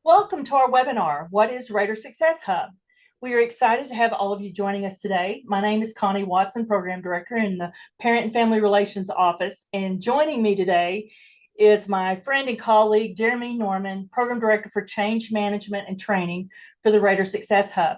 Welcome to our webinar, What is Raider Success Hub? We are excited to have all of you joining us today. My name is Connie Watson, Program Director in the Parent and Family Relations Office, and joining me today is my friend and colleague, Jeremy Norman, Program Director for Change Management and Training for the Raider Success Hub.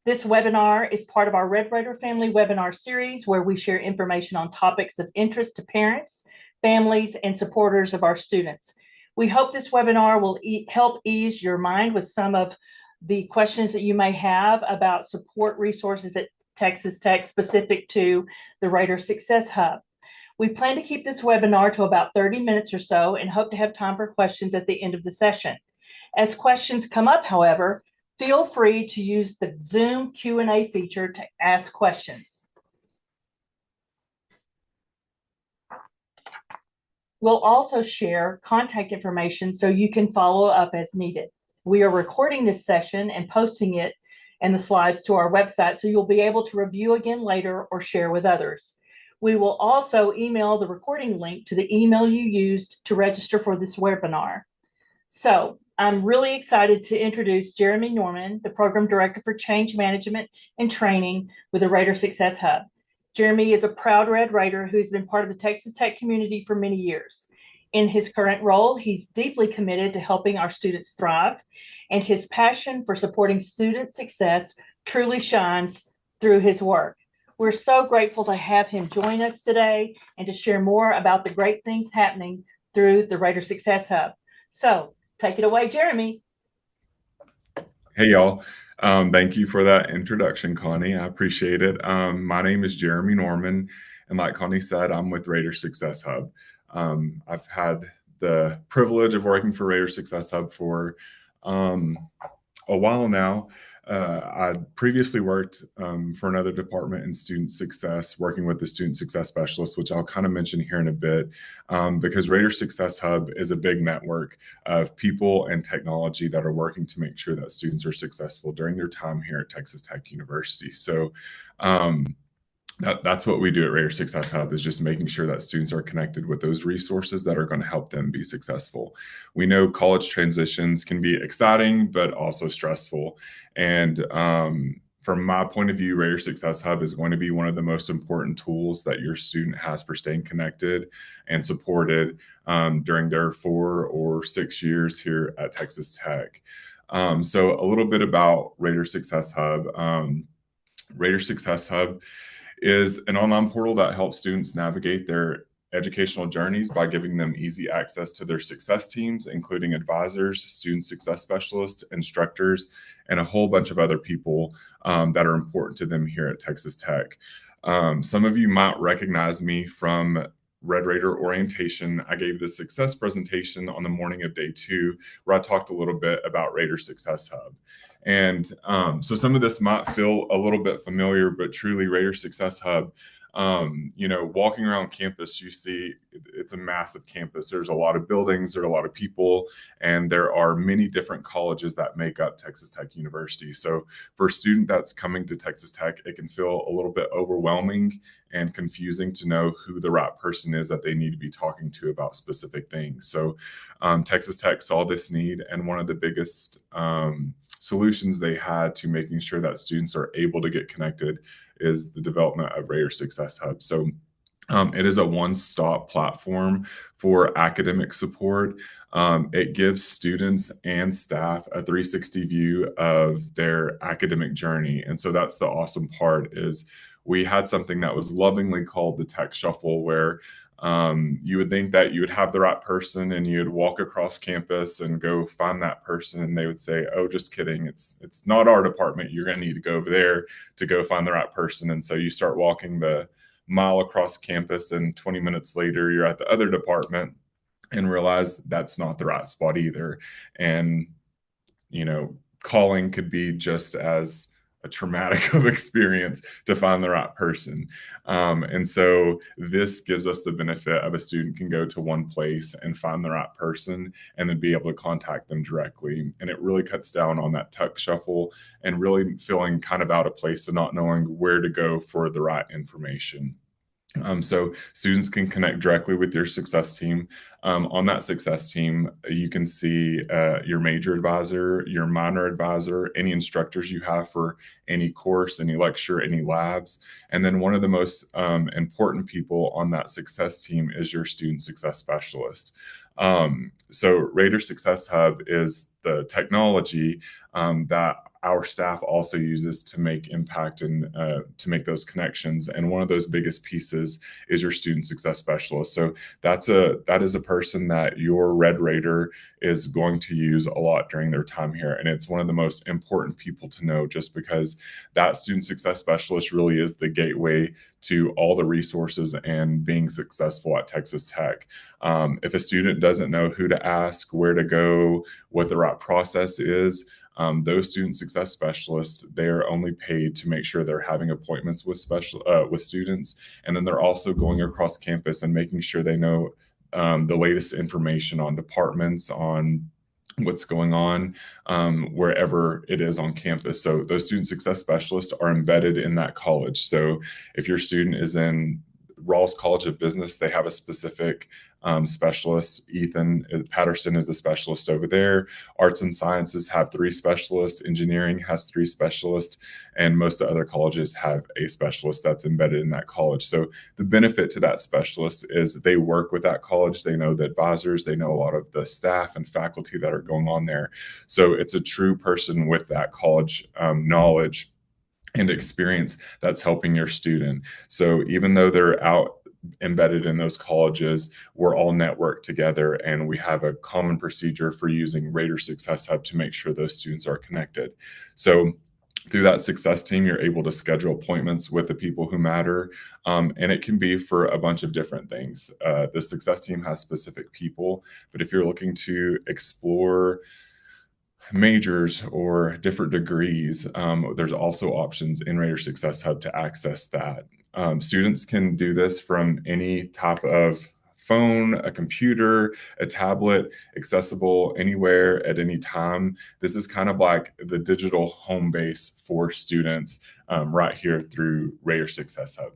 This webinar is part of our Red Raider Family webinar series where we share information on topics of interest to parents, families, and supporters of our students. We hope this webinar will help ease your mind with some of the questions that you may have about support resources at Texas Tech specific to the Raider Success Hub. We plan to keep this webinar to about 30 minutes or so and hope to have time for questions at the end of the session. As questions come up, however, feel free to use the Zoom Q&A feature to ask questions. We'll also share contact information so you can follow up as needed. We are recording this session and posting it and the slides to our website, so you'll be able to review again later or share with others. We will also email the recording link to the email you used to register for this webinar. So I'm really excited to introduce Jeremy Norman, the Program Director for Change Management and Training with the Raider Success Hub. Jeremy is a proud Red Raider who's been part of the Texas Tech community for many years. In his current role, he's deeply committed to helping our students thrive, and his passion for supporting student success truly shines through his work. We're so grateful to have him join us today and to share more about the great things happening through the Raider Success Hub. So take it away, Jeremy. Hey, y'all. Thank you for that introduction, Connie. I appreciate it. My name is Jeremy Norman, and like Connie said, I'm with Raider Success Hub. I've had the privilege of working for Raider Success Hub for a while now. I previously worked for another department in student success, working with the student success specialist, which I'll kind of mention here in a bit, because Raider Success Hub is a big network of people and technology that are working to make sure that students are successful during their time here at Texas Tech University. So that's what we do at Raider Success Hub, is just making sure that students are connected with those resources that are going to help them be successful. We know college transitions can be exciting, but also stressful. And from my point of view, Raider Success Hub is going to be one of the most important tools that your student has for staying connected and supported during their 4 or 6 years here at Texas Tech. So a little bit about Raider Success Hub. Raider Success Hub is an online portal that helps students navigate their educational journeys by giving them easy access to their success teams, including advisors, student success specialists, instructors, and a whole bunch of other people that are important to them here at Texas Tech. Some of you might recognize me from Red Raider orientation. I gave the success presentation on the morning of day 2, where I talked a little bit about Raider Success Hub. And so some of this might feel a little bit familiar, but truly Raider Success Hub, walking around campus, you see it's a massive campus. There's a lot of buildings, there are a lot of people, and there are many different colleges that make up Texas Tech University. So for a student that's coming to Texas Tech, it can feel a little bit overwhelming and confusing to know who the right person is that they need to be talking to about specific things. So Texas Tech saw this need, and one of the biggest solutions they had to making sure that students are able to get connected is the development of Raider Success Hub. So it is a one-stop platform for academic support. It gives students and staff a 360 view of their academic journey. And so that's the awesome part, is we had something that was lovingly called the Tech Shuffle, where you would think that you would have the right person and you would walk across campus and go find that person, and they would say, oh, just kidding, it's not our department, you're going to need to go over there to go find the right person. And so you start walking the mile across campus, and 20 minutes later you're at the other department and realize that's not the right spot either. And calling could be just as a traumatic of experience to find the right person. And so this gives us the benefit of a student can go to one place and find the right person and then be able to contact them directly. And it really cuts down on that Tech Shuffle and really feeling kind of out of place and not knowing where to go for the right information. So students can connect directly with your success team. On that success team, you can see your major advisor, your minor advisor, any instructors you have for any course, any lecture, any labs. And then one of the most important people on that success team is your student success specialist. So Raider Success Hub is the technology that our staff also uses to make impact and to make those connections. And one of those biggest pieces is your student success specialist. So that is a person that your Red Raider is going to use a lot during their time here. And it's one of the most important people to know, just because that student success specialist really is the gateway to all the resources and being successful at Texas Tech. If a student doesn't know who to ask, where to go, what the right process is, those student success specialists, they're only paid to make sure they're having appointments with with students, and then they're also going across campus and making sure they know the latest information on departments, on what's going on wherever it is on campus. So those student success specialists are embedded in that college. So if your student is in Rawls College of Business, they have a specific specialist. Ethan Patterson is the specialist over there. Arts and Sciences have 3 specialists. Engineering has 3 specialists. And most of the other colleges have a specialist that's embedded in that college. So the benefit to that specialist is they work with that college. They know the advisors. They know a lot of the staff and faculty that are going on there. So it's a true person with that college knowledge and experience that's helping your student. So even though they're out embedded in those colleges, we're all networked together, and we have a common procedure for using Raider Success Hub to make sure those students are connected. So through that success team, you're able to schedule appointments with the people who matter. And it can be for a bunch of different things. The success team has specific people, but if you're looking to explore majors or different degrees, there's also options in Raider Success Hub to access that. Students can do this from any type of phone, a computer, a tablet, accessible anywhere at any time. This is kind of like the digital home base for students right here through Raider Success Hub.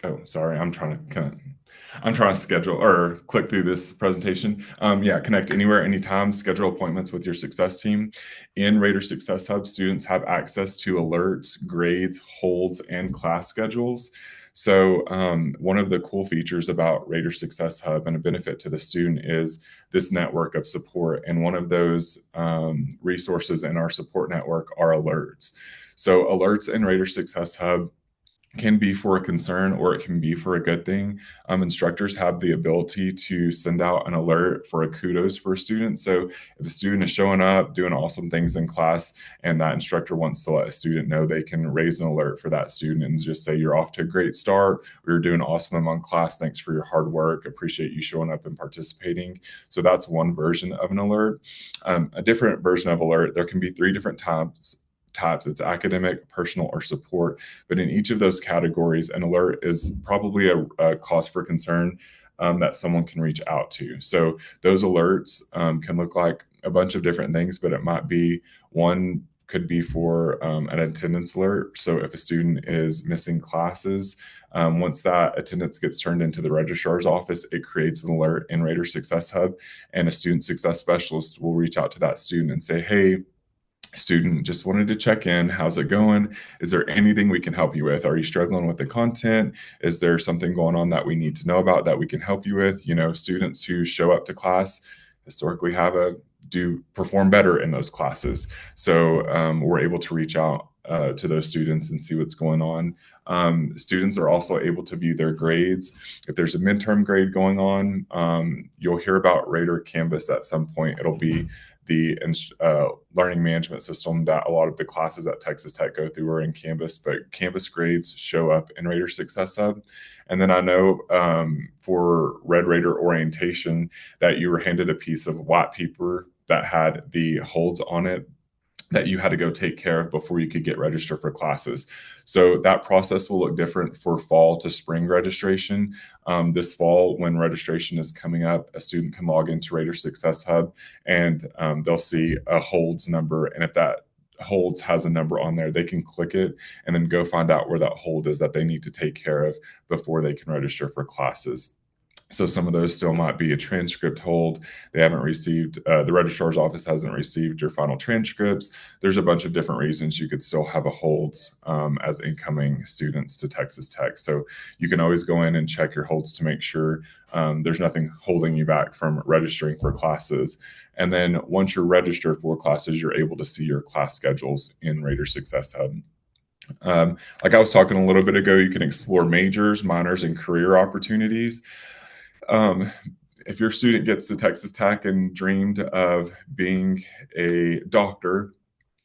Oh, sorry, I'm trying to schedule or click through this presentation. Yeah, connect anywhere, anytime, schedule appointments with your success team. In Raider Success Hub, students have access to alerts, grades, holds, and class schedules. So one of the cool features about Raider Success Hub and a benefit to the student is this network of support. And one of those resources in our support network are alerts. So alerts in Raider Success Hub can be for a concern, or it can be for a good thing. Instructors have the ability to send out an alert for a kudos for a student. So if a student is showing up, doing awesome things in class, and that instructor wants to let a student know, they can raise an alert for that student and just say, you're off to a great start. We were doing awesome among class. Thanks for your hard work. Appreciate you showing up and participating. So that's one version of an alert. A different version of alert, there can be 3 different types. It's academic, personal, or support. But in each of those categories, an alert is probably a cause for concern that someone can reach out to. So those alerts can look like a bunch of different things, but it might be one could be for an attendance alert. So if a student is missing classes, once that attendance gets turned into the registrar's office, it creates an alert in Raider Success Hub, and a student success specialist will reach out to that student and say, hey, student, just wanted to check in. How's it going? Is there anything we can help you with? Are you struggling with the content? Is there something going on that we need to know about that we can help you with? You know, students who show up to class historically do perform better in those classes. So we're able to reach out to those students and see what's going on. Students are also able to view their grades. If there's a midterm grade going on, you'll hear about Raider Canvas at some point. It'll be the learning management system that a lot of the classes at Texas Tech go through are in Canvas, but Canvas grades show up in Raider Success Hub. And then I know for Red Raider orientation that you were handed a piece of white paper that had the holds on it that you had to go take care of before you could get registered for classes. So that process will look different for fall to spring registration. This fall, when registration is coming up, a student can log into Raider Success Hub and they'll see a holds number. And if that holds has a number on there. They can click it and then go find out where that hold is that they need to take care of before they can register for classes. So some of those still might be a transcript hold. They haven't received, the registrar's office hasn't received your final transcripts. There's a bunch of different reasons you could still have a holds as incoming students to Texas Tech. So you can always go in and check your holds to make sure there's nothing holding you back from registering for classes. And then once you're registered for classes, you're able to see your class schedules in Raider Success Hub. Like I was talking a little bit ago, you can explore majors, minors, and career opportunities. If your student gets to Texas Tech and dreamed of being a doctor,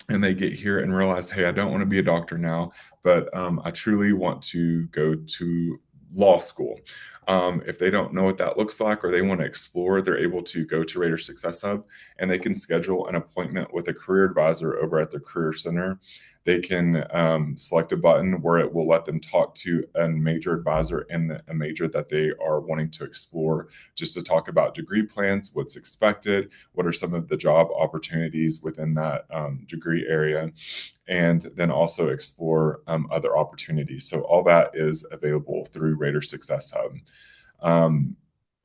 and they get here and realize, hey, I don't want to be a doctor now, but I truly want to go to law school. If they don't know what that looks like or they want to explore, they're able to go to Raider Success Hub and they can schedule an appointment with a career advisor over at the Career Center. They can select a button where it will let them talk to a major advisor in a major that they are wanting to explore, just to talk about degree plans, what's expected, what are some of the job opportunities within that degree area, and then also explore other opportunities. So all that is available through Raider Success Hub.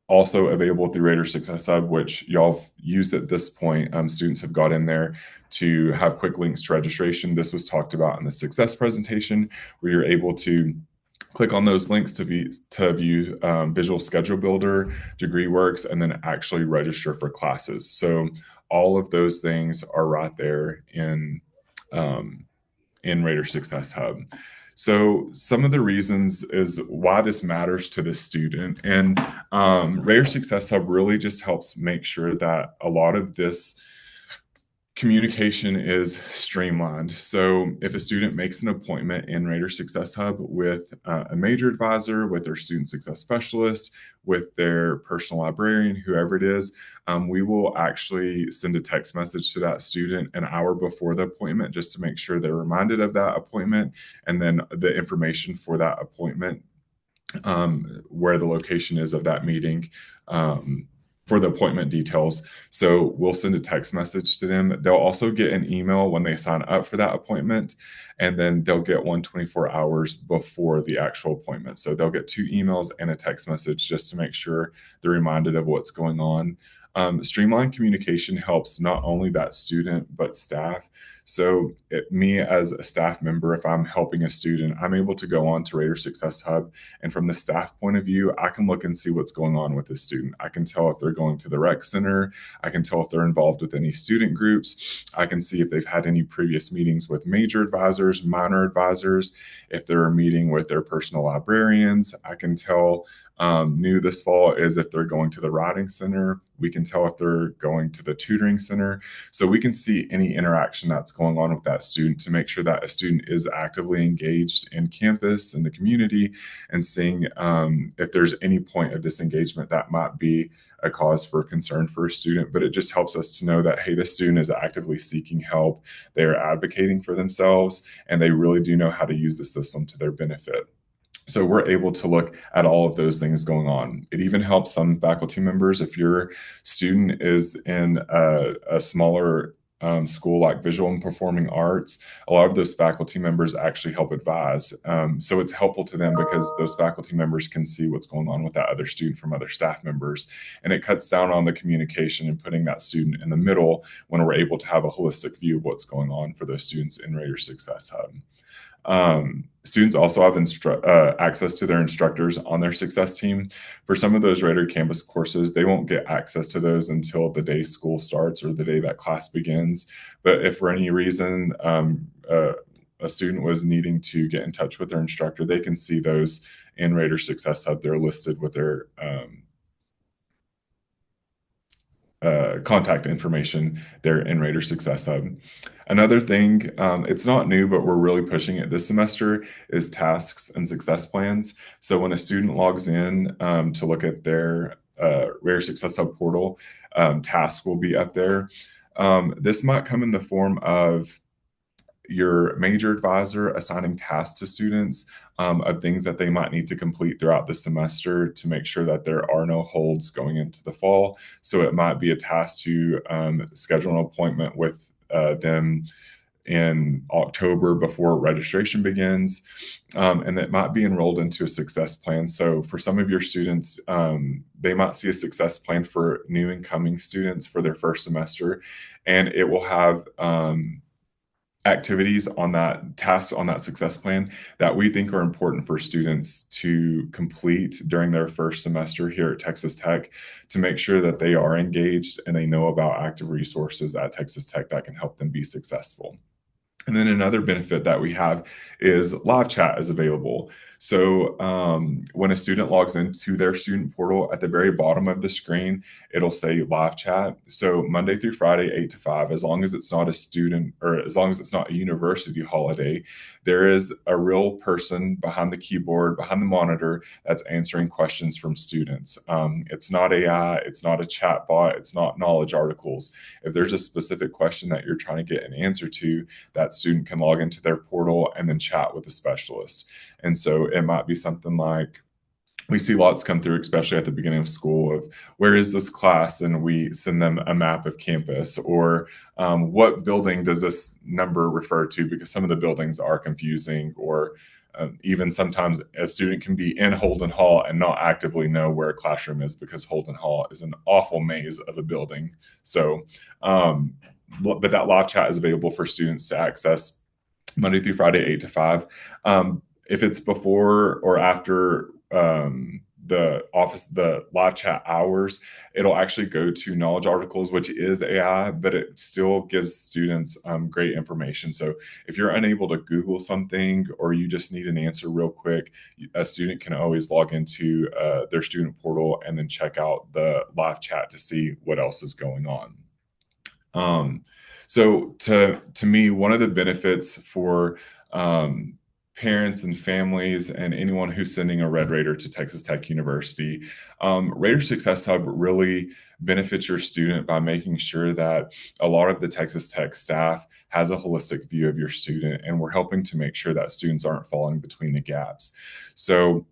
Also available through Raider Success Hub, which y'all have used at this point. Students have got in there to have quick links to registration. This was talked about in the success presentation, where you're able to click on those links to view Visual Schedule Builder, DegreeWorks, and then actually register for classes. So all of those things are right there in Raider Success Hub. So some of the reasons is why this matters to the student, and Raider Success Hub really just helps make sure that a lot of this communication is streamlined. So if a student makes an appointment in Raider Success Hub with a major advisor, with their student success specialist, with their personal librarian, whoever it is, we will actually send a text message to that student an hour before the appointment just to make sure they're reminded of that appointment, and then the information for that appointment, where the location is of that meeting, for the appointment details. So we'll send a text message to them. They'll also get an email when they sign up for that appointment, and then they'll get one 24 hours before the actual appointment. So they'll get 2 emails and a text message just to make sure they're reminded of what's going on. Streamlined communication helps not only that student, but staff. So me as a staff member, if I'm helping a student, I'm able to go on to Raider Success Hub. And from the staff point of view, I can look and see what's going on with the student. I can tell if they're going to the rec center. I can tell if they're involved with any student groups. I can see if they've had any previous meetings with major advisors, minor advisors, if they're meeting with their personal librarians. I can tell new this fall is if they're going to the writing center. We can tell if they're going to the tutoring center. So we can see any interaction that's going on with that student to make sure that a student is actively engaged in campus and the community, and seeing if there's any point of disengagement that might be a cause for concern for a student. But it just helps us to know that, hey, this student is actively seeking help. They are advocating for themselves, and they really do know how to use the system to their benefit. So we're able to look at all of those things going on. It even helps some faculty members. If your student is in a smaller school like visual and performing arts, a lot of those faculty members actually help advise. So it's helpful to them because those faculty members can see what's going on with that other student from other staff members. And it cuts down on the communication and putting that student in the middle when we're able to have a holistic view of what's going on for those students in Raider Success Hub. Students also have access to their instructors on their success team. For some of those Raider Campus courses, they won't get access to those until the day school starts or the day that class begins. But if for any reason a student was needing to get in touch with their instructor, they can see those in Raider Success Hub. They're listed with their contact information there in Raider Success Hub. Another thing, it's not new, but we're really pushing it this semester, is tasks and success plans. So when a student logs in to look at their Raider Success Hub portal, tasks will be up there. This might come in the form of your major advisor assigning tasks to students of things that they might need to complete throughout the semester to make sure that there are no holds going into the fall. So it might be a task to schedule an appointment with them in October before registration begins, and that might be enrolled into a success plan. So for some of your students, they might see a success plan for new incoming students for their first semester, and it will have activities on that tasks on that success plan that we think are important for students to complete during their first semester here at Texas Tech to make sure that they are engaged and they know about active resources at Texas Tech that can help them be successful. And then another benefit that we have is live chat is available. So when a student logs into their student portal, at the very bottom of the screen, it'll say live chat. So Monday through Friday, 8 to 5, as long as it's not a student or as long as it's not a university holiday, there is a real person behind the keyboard, behind the monitor that's answering questions from students. It's not AI, it's not a chat bot, it's not knowledge articles. If there's a specific question that you're trying to get an answer to, that student can log into their portal and then chat with a specialist. And so it might be something like, we see lots come through, especially at the beginning of school, of where is this class? And we send them a map of campus, or what building does this number refer to? Because some of the buildings are confusing, or even sometimes a student can be in Holden Hall and not actively know where a classroom is because Holden Hall is an awful maze of a building. So, but that live chat is available for students to access Monday through Friday, 8 to 5. If it's before or after the live chat hours, it'll actually go to knowledge articles, which is AI, but it still gives students great information. So if you're unable to Google something or you just need an answer real quick, a student can always log into their student portal and then check out the live chat to see what else is going on. So to me, one of the benefits for parents and families and anyone who's sending a Red Raider to Texas Tech University, Raider Success Hub really benefits your student by making sure that a lot of the Texas Tech staff has a holistic view of your student, and we're helping to make sure that students aren't falling between the gaps. So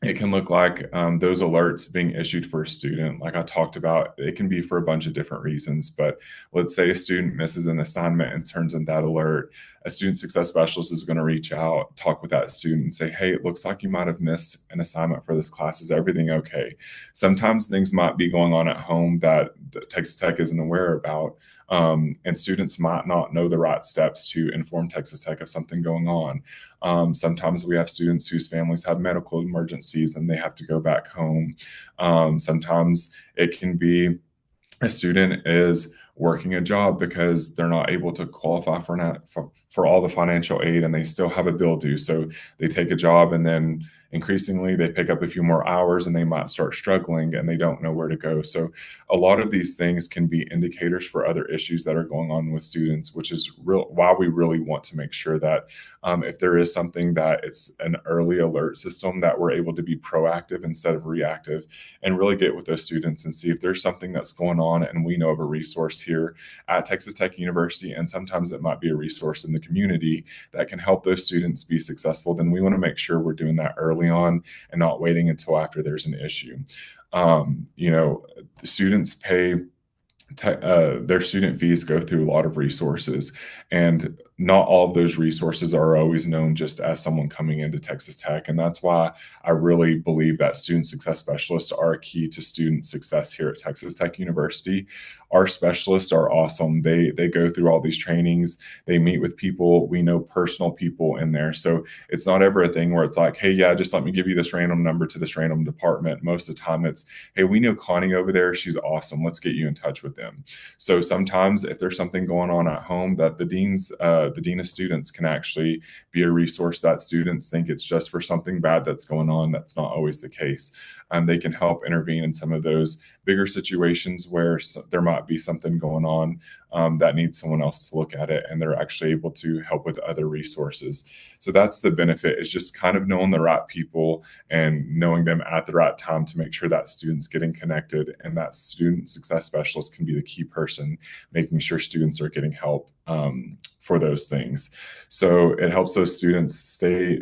it can look like those alerts being issued for a student. Like I talked about, it can be for a bunch of different reasons, but let's say a student misses an assignment and turns in that alert. A student success specialist is going to reach out, talk with that student and say, hey, it looks like you might have missed an assignment for this class. Is everything okay? Sometimes things might be going on at home that Texas Tech isn't aware about. And students might not know the right steps to inform Texas Tech of something going on. Sometimes we have students whose families have medical emergencies and they have to go back home. Sometimes it can be a student is working a job because they're not able to qualify for all the financial aid and they still have a bill due. So they take a job and then increasingly they pick up a few more hours and they might start struggling and they don't know where to go. So a lot of these things can be indicators for other issues that are going on with students, which is why we really want to make sure that if there is something, that it's an early alert system, that we're able to be proactive instead of reactive and really get with those students and see if there's something that's going on and we know of a resource here at Texas Tech University, and sometimes it might be a resource in the community that can help those students be successful. Then we want to make sure we're doing that early on and not waiting until after there's an issue. Students pay their student fees go through a lot of resources, and not all of those resources are always known just as someone coming into Texas Tech. And that's why I really believe that student success specialists are key to student success here at Texas Tech University. Our specialists are awesome. They go through all these trainings. They meet with people. We know personal people in there. So it's not ever a thing where it's like, hey, yeah, just let me give you this random number to this random department. Most of the time it's, hey, we know Connie over there. She's awesome. Let's get you in touch with them. So sometimes if there's something going on at home, that the dean of students can actually be a resource that students think it's just for something bad that's going on. That's not always the case. They can help intervene in some of those bigger situations where there might be something going on that needs someone else to look at it, and they're actually able to help with other resources. So that's the benefit, is just kind of knowing the right people and knowing them at the right time to make sure that students getting connected, and that student success specialist can be the key person making sure students are getting help for those things. So it helps those students stay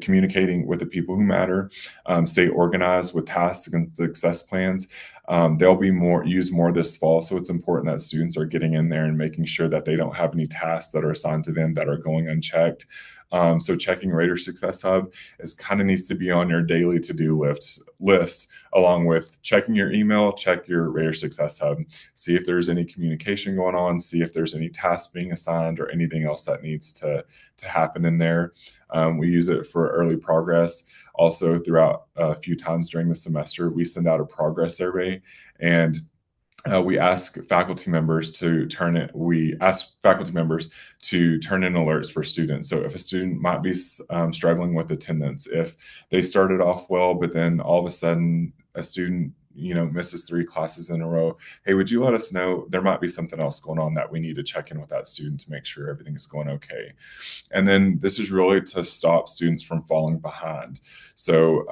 communicating with the people who matter, stay organized with tasks and success plans. They'll be used more this fall, so it's important that students are getting in there and making sure that they don't have any tasks that are assigned to them that are going unchecked. So checking Raider Success Hub is kind of needs to be on your daily to-do list, along with checking your email, check your Raider Success Hub, see if there's any communication going on, see if there's any tasks being assigned or anything else that needs to happen in there. We use it for early progress. Also, throughout a few times during the semester, we send out a progress survey, and we ask faculty members to turn in alerts for students. So if a student might be struggling with attendance, if they started off well, but then all of a sudden a student misses 3 classes in a row, hey, would you let us know? There might be something else going on that we need to check in with that student to make sure everything is going okay. And then this is really to stop students from falling behind. So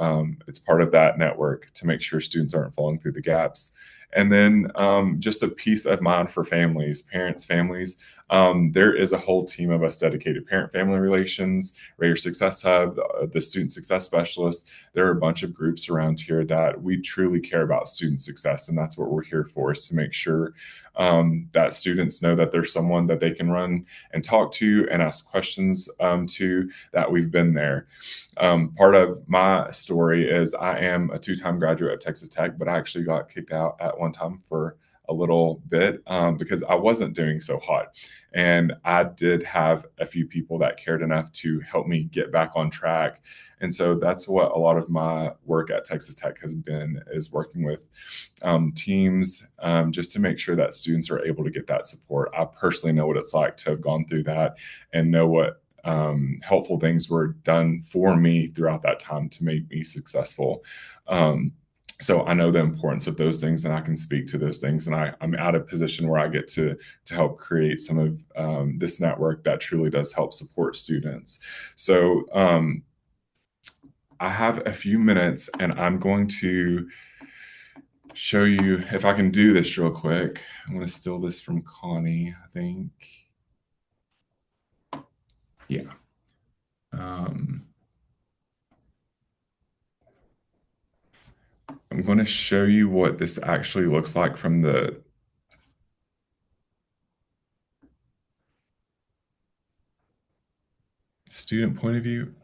it's part of that network to make sure students aren't falling through the gaps. And then just a peace of mind for families, parents, families. There is a whole team of us dedicated: parent-family relations, Raider Success Hub, the student success specialist. There are a bunch of groups around here that we truly care about student success, and that's what we're here for, is to make sure that students know that there's someone that they can run and talk to and ask questions to, that we've been there. Part of my story is I am a 2-time graduate of Texas Tech, but I actually got kicked out at one time for a little bit because I wasn't doing so hot. And I did have a few people that cared enough to help me get back on track. And so that's what a lot of my work at Texas Tech has been, is working with teams just to make sure that students are able to get that support. I personally know what it's like to have gone through that and know what helpful things were done for me throughout that time to make me successful. So I know the importance of those things, and I can speak to those things. And I'm at a position where I get to help create some of this network that truly does help support students. So I have a few minutes, and I'm going to show you, if I can do this real quick. I'm going to steal this from Connie, I think. Yeah. I'm going to show you what this actually looks like from the student point of view.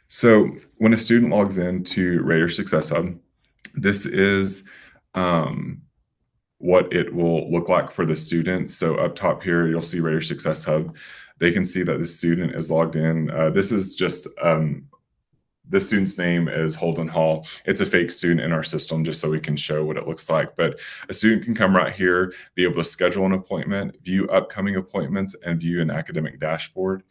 So when a student logs into Raider Success Hub, this is what it will look like for the student. So up top here, you'll see Raider Success Hub. They can see that the student is logged in. This is just, the student's name is Holden Hall. It's a fake student in our system just so we can show what it looks like. But a student can come right here, be able to schedule an appointment, view upcoming appointments, and view an academic dashboard.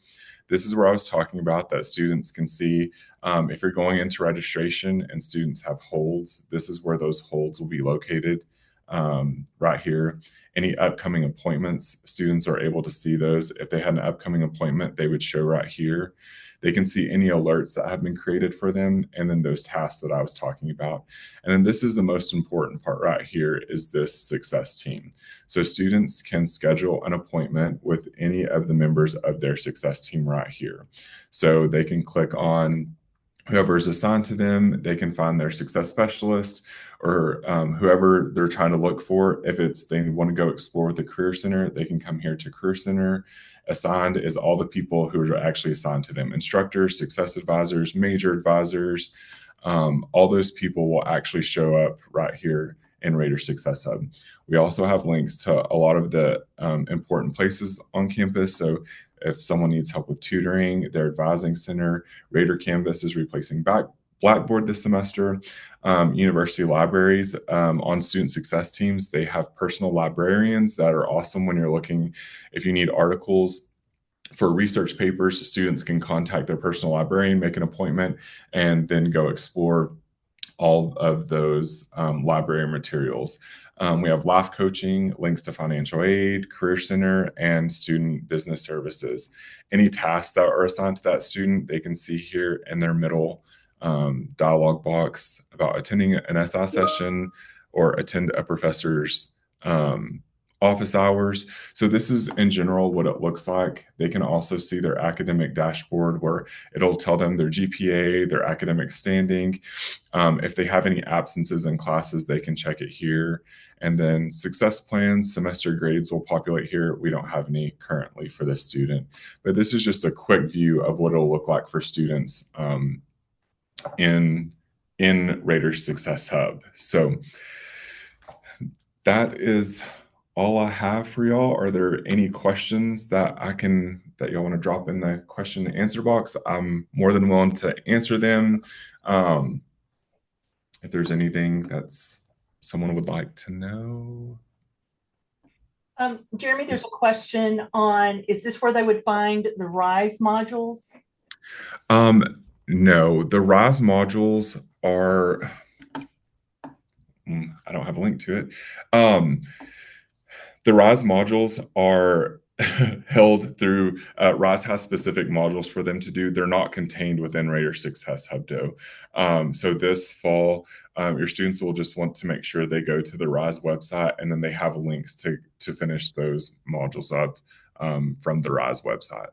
This is where I was talking about that students can see if you're going into registration and students have holds, this is where those holds will be located right here. Any upcoming appointments, students are able to see those. If they had an upcoming appointment, they would show right here. They can see any alerts that have been created for them, and then those tasks that I was talking about. And then this is the most important part right here, is this success team. So students can schedule an appointment with any of the members of their success team right here. So they can click on whoever is assigned to them. They can find their success specialist or whoever they're trying to look for. If they want to go explore with the Career Center, they can come here to Career Center. Assigned is all the people who are actually assigned to them: instructors, success advisors, major advisors. All those people will actually show up right here in Raider Success Hub. We also have links to a lot of the important places on campus. So if someone needs help with tutoring, their advising center, Raider Canvas is replacing Blackboard this semester. University libraries on student success teams, they have personal librarians that are awesome when you're looking, if you need articles for research papers, students can contact their personal librarian, make an appointment, and then go explore all of those library materials. We have life coaching, links to financial aid, career center, and student business services. Any tasks that are assigned to that student, they can see here in their middle dialog box about attending an SI session or attend a professor's office hours. So this is in general what it looks like. They can also see their academic dashboard where it'll tell them their GPA, their academic standing. If they have any absences in classes, they can check it here. And then success plans, semester grades will populate here. We don't have any currently for this student, but this is just a quick view of what it'll look like for students in Rader Success Hub. So that is all I have for y'all. Are there any questions that y'all want to drop in the question and answer box? I'm more than willing to answer them. If there's anything that's someone would like to know. Jeremy, there's a question on, is this where they would find the RISE modules? No, the RISE modules are, I don't have a link to it. The RISE modules are held through, RISE has specific modules for them to do. They're not contained within Rader Success Hub though. So this fall, your students will just want to make sure they go to the RISE website, and then they have links to finish those modules up from the RISE website.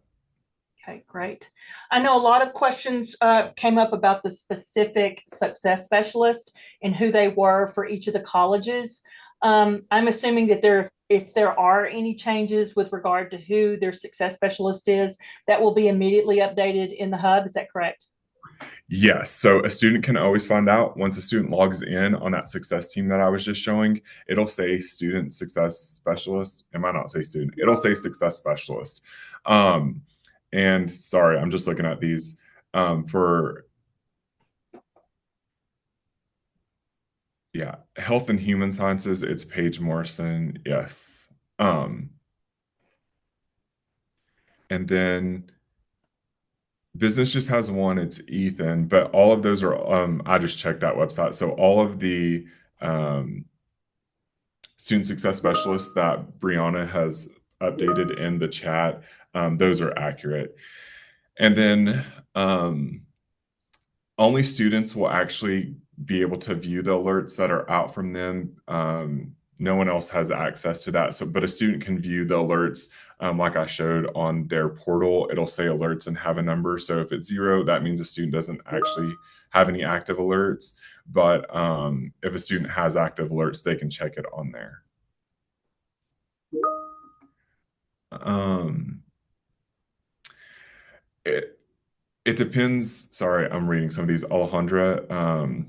Okay, great. I know a lot of questions came up about the specific success specialist and who they were for each of the colleges. I'm assuming that if there are any changes with regard to who their success specialist is, that will be immediately updated in the hub. Is that correct? Yes. So a student can always find out once a student logs in on that success team that I was just showing. It'll say student success specialist. It might not say student. It'll say success specialist. And sorry, I'm just looking at these for, yeah, health and human sciences, it's Paige Morrison. Yes. And then business just has one, it's Ethan, but all of those are, I just checked that website. So all of the student success specialists that Brianna has updated in the chat, those are accurate. And then only students will actually be able to view the alerts that are out from them. No one else has access to that. So, but a student can view the alerts like I showed on their portal. It'll say alerts and have a number. So if it's 0, that means a student doesn't actually have any active alerts. But if a student has active alerts, they can check it on there. It depends. Sorry, I'm reading some of these. Alejandra,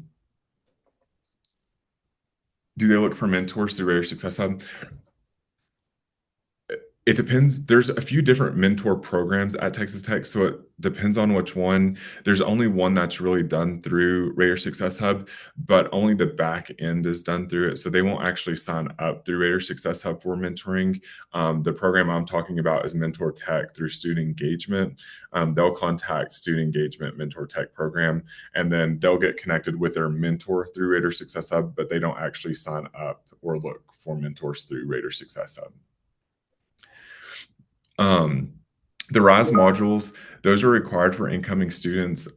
do they look for mentors through Rader Success Hub? It depends. There's a few different mentor programs at Texas Tech, so it depends on which one. There's only one that's really done through Rader Success Hub, but only the back end is done through it. So they won't actually sign up through Rader Success Hub for mentoring. The program I'm talking about is Mentor Tech through Student Engagement. They'll contact Student Engagement Mentor Tech program, and then they'll get connected with their mentor through Rader Success Hub, but they don't actually sign up or look for mentors through Rader Success Hub. The RISE modules, those are required for incoming students.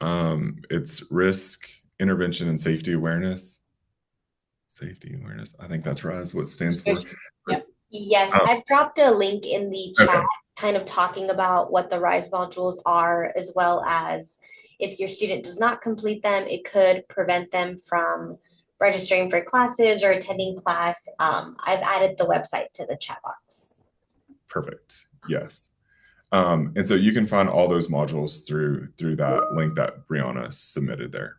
It's risk, intervention, and safety awareness. Safety awareness. I think that's RISE, what it stands for. Yeah. Yes, I've dropped a link in the chat kind of talking about what the RISE modules are, as well as if your student does not complete them, it could prevent them from registering for classes or attending class. I've added the website to the chat box. Perfect. Yes. And so you can find all those modules through that link that Brianna submitted there.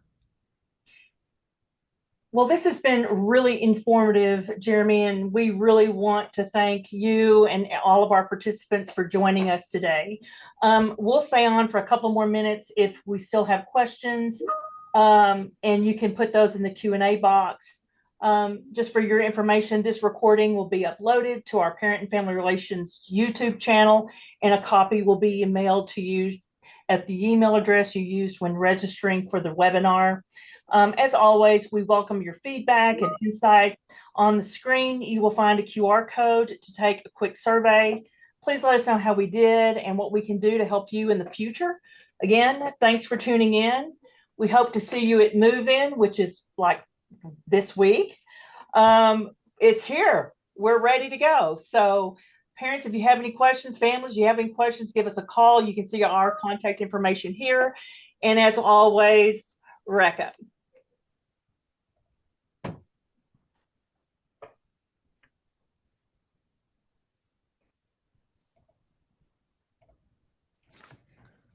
Well, this has been really informative, Jeremy, and we really want to thank you and all of our participants for joining us today. We'll stay on for a couple more minutes if we still have questions, and you can put those in the Q&A box. Just for your information, this recording will be uploaded to our Parent and Family Relations YouTube channel, and a copy will be mailed to you at the email address you used when registering for the webinar. As always, we welcome your feedback and insight. On the screen, you will find a QR code to take a quick survey. Please let us know how we did and what we can do to help you in the future. Again, thanks for tuning in. We hope to see you at Move In, which is like this week. It's here. We're ready to go. So parents, if you have any questions, families, you have any questions, give us a call. You can see our contact information here. And as always, Recca.